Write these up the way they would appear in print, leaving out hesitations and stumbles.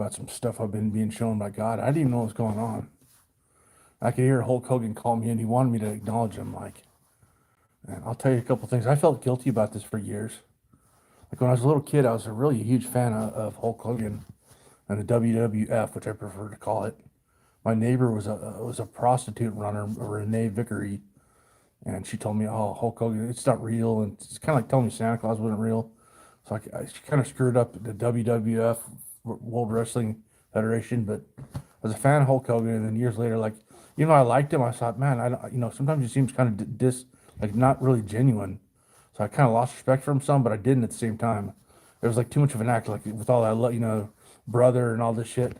about some stuff I've been being shown by God. I didn't even know what was going on. I could hear Hulk Hogan call me, and he wanted me to acknowledge him. And I'll tell you a couple things. I felt guilty about this for years. Like when I was a little kid, I was a really huge fan of Hulk Hogan and the WWF, which I prefer to call it. My neighbor was a prostitute runner, Renee Vickery, and she told me, "Oh, Hulk Hogan, it's not real," and it's kind of like telling me Santa Claus wasn't real. So she kind of screwed up the WWF, World Wrestling Federation. But I was a fan of Hulk Hogan, and then years later, I liked him. I thought, man, sometimes he seems kind of like not really genuine. So I kind of lost respect for him some, but I didn't at the same time. It was like too much of an act, like with all that, brother and all this shit.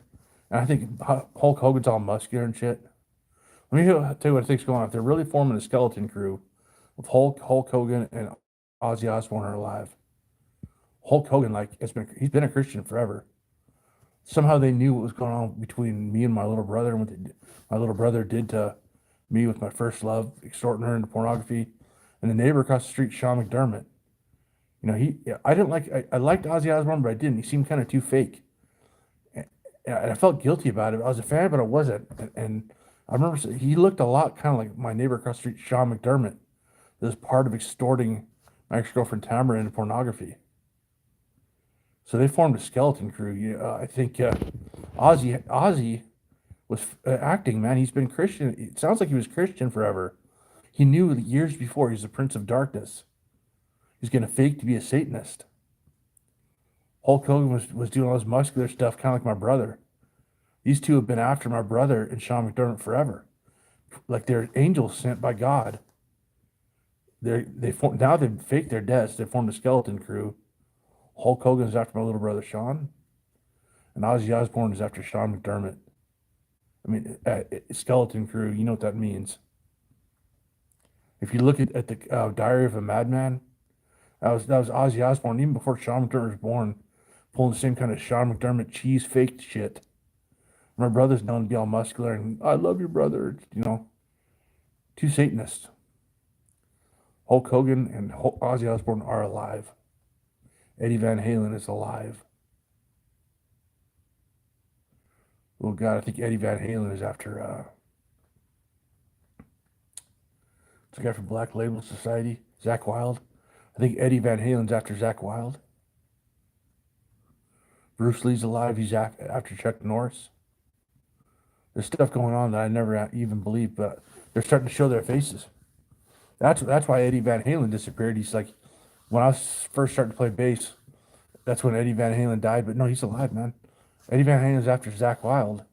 And I think Hulk Hogan's all muscular and shit. Let me tell you what I think's going on. If they're really forming a skeleton crew of Hulk Hogan and Ozzy Osbourne are alive. Hulk Hogan, he's been a Christian forever. Somehow they knew what was going on between me and my little brother and my little brother did to me with my first love, extorting her into pornography. And the neighbor across the street, Sean McDermott. I didn't like, I liked Ozzy Osbourne, but I didn't. He seemed kind of too fake. And I felt guilty about it. I was a fan, but I wasn't. And I remember he looked a lot kind of like my neighbor across the street, Sean McDermott. That was part of extorting my ex-girlfriend Tamara into pornography. So they formed a skeleton crew. I think Ozzy was acting, man. He's been Christian. It sounds like he was Christian forever. He knew years before he's the Prince of Darkness. He's going to fake to be a Satanist. Hulk Hogan was doing all this muscular stuff, kind of like my brother. These two have been after my brother and Sean McDermott forever. Like they're angels sent by God. Now they've faked their deaths. They formed a skeleton crew. Hulk Hogan is after my little brother Sean, and Ozzy Osbourne is after Sean McDermott. I mean, skeleton crew. You know what that means. If you look at the Diary of a Madman, that was Ozzy Osbourne even before Sean McDermott was born, pulling the same kind of Sean McDermott cheese faked shit. My brother's known to be all muscular and I love your brother. Two Satanists. Hulk Hogan and Ozzy Osbourne are alive. Eddie Van Halen is alive. Oh God, I think Eddie Van Halen is after it's a guy from Black Label Society, Zakk Wylde. I think Eddie Van Halen's after Zakk Wylde. Bruce Lee's alive. He's after Chuck Norris. There's stuff going on that I never even believed, but they're starting to show their faces. That's why Eddie Van Halen disappeared. He's like, when I was first starting to play bass, that's when Eddie Van Halen died. But no, he's alive, man. Eddie Van Halen's after Zakk Wylde.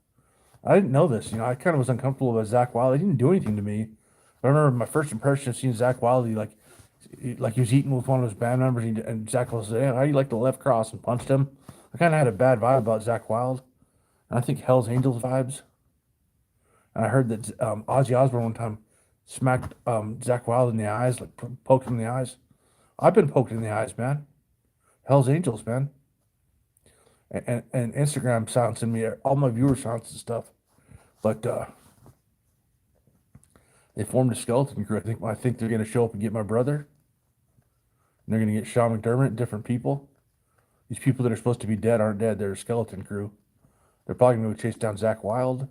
I didn't know this. I kind of was uncomfortable about Zakk Wylde. He didn't do anything to me. I remember my first impression of seeing Zakk Wylde. He was eating with one of his band members, and Zakk Wylde said, "Hey, how do you like the left cross?" and punched him. I kind of had a bad vibe about Zakk Wylde. And I think Hell's Angels vibes. And I heard that Ozzy Osbourne one time smacked Zakk Wylde in the eyes, like poked him in the eyes. I've been poked in the eyes, man. Hell's Angels, man. And Instagram silencing me, all my viewers silenced and stuff. But they formed a skeleton crew. I think they're going to show up and get my brother. And they're going to get Sean McDermott and different people. These people that are supposed to be dead aren't dead. They're a skeleton crew. They're probably going to chase down Zakk Wylde.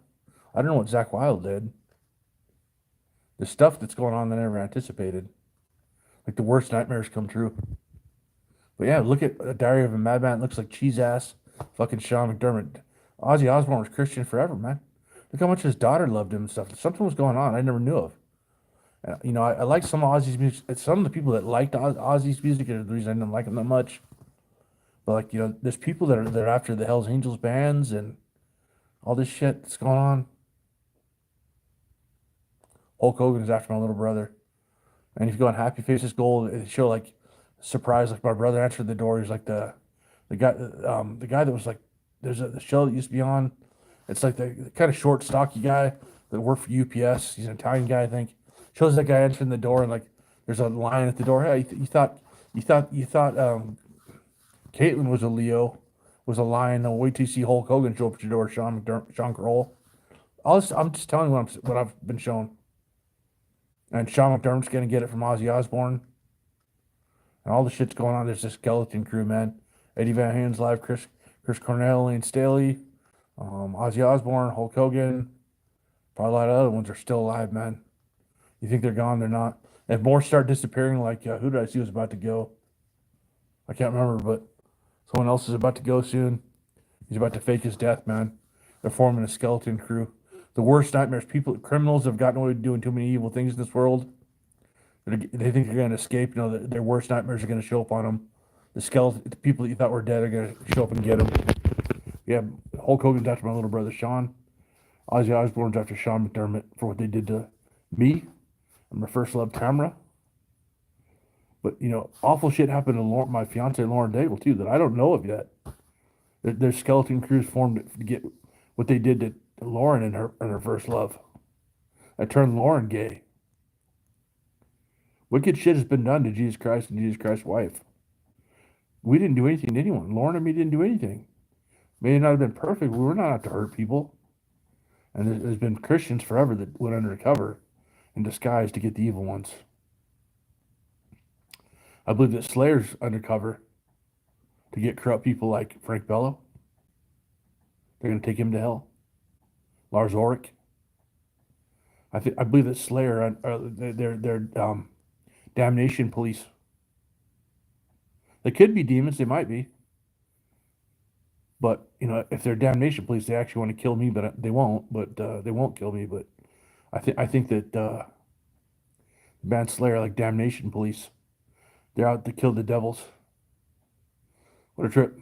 I don't know what Zakk Wylde did. The stuff that's going on that I never anticipated. Like the worst nightmares come true. But yeah, look at a Diary of a Madman. It looks like cheese ass fucking Sean McDermott. Ozzy Osbourne was Christian forever, man. Look how much his daughter loved him and stuff. Something was going on I never knew of. I like some of Ozzy's music. Some of the people that liked Ozzy's music are the reason I didn't like him that much. But there's people that are after the Hells Angels bands and all this shit that's going on. Hulk Hogan is after my little brother. And if you go on Happy Faces Gold, they show surprise, like my brother answered the door. He's like the guy that was like, there's the show that used to be on. It's like the kind of short, stocky guy that worked for UPS. He's an Italian guy, I think. Shows that guy answering the door and there's a line at the door. Hey, you thought Caitlyn was a Leo, was a lion. No, wait till you see Hulk Hogan show up at your door, Sean Kroll. I'm just telling you what I've been shown. And Sean McDermott's gonna get it from Ozzy Osbourne. And all the shit's going on. There's this skeleton crew, man. Eddie Van Halen's live, Chris Cornell, Lane Staley. Ozzy Osbourne, Hulk Hogan, probably a lot of other ones are still alive, man. You think they're gone? They're not. If more start disappearing, like who did I see was about to go? I can't remember, but someone else is about to go soon. He's about to fake his death, man. They're forming a skeleton crew. The worst nightmares. People, criminals have gotten away with doing too many evil things in this world. They think they're going to escape. You know, their worst nightmares are going to show up on them. The skeleton, the people that you thought were dead are going to show up and get them. Yeah, Hulk Hogan's after my little brother Sean. Ozzy Osbourne's after Sean McDermott for what they did to me and my first love, Tamara. But you know, awful shit happened to my fiance Lauren Daigle too that I don't know of yet. There's skeleton crews formed to get what they did to Lauren and her first love. I turned Lauren gay. Wicked shit has been done to Jesus Christ and Jesus Christ's wife. We didn't do anything to anyone. Lauren and me didn't do anything. May not have been perfect, but we're not out to hurt people. And there's been Christians forever that went undercover in disguise to get the evil ones. I believe that Slayer's undercover to get corrupt people like Frank Bello. They're going to take him to hell. Lars Ulrich. I believe that Slayer, they're damnation police. They could be demons. They might be. But you know, if they're damnation police, they actually want to kill me, but they won't. But they won't kill me. But I think that the band Slayer, like damnation police, they're out to kill the devils. What a trip!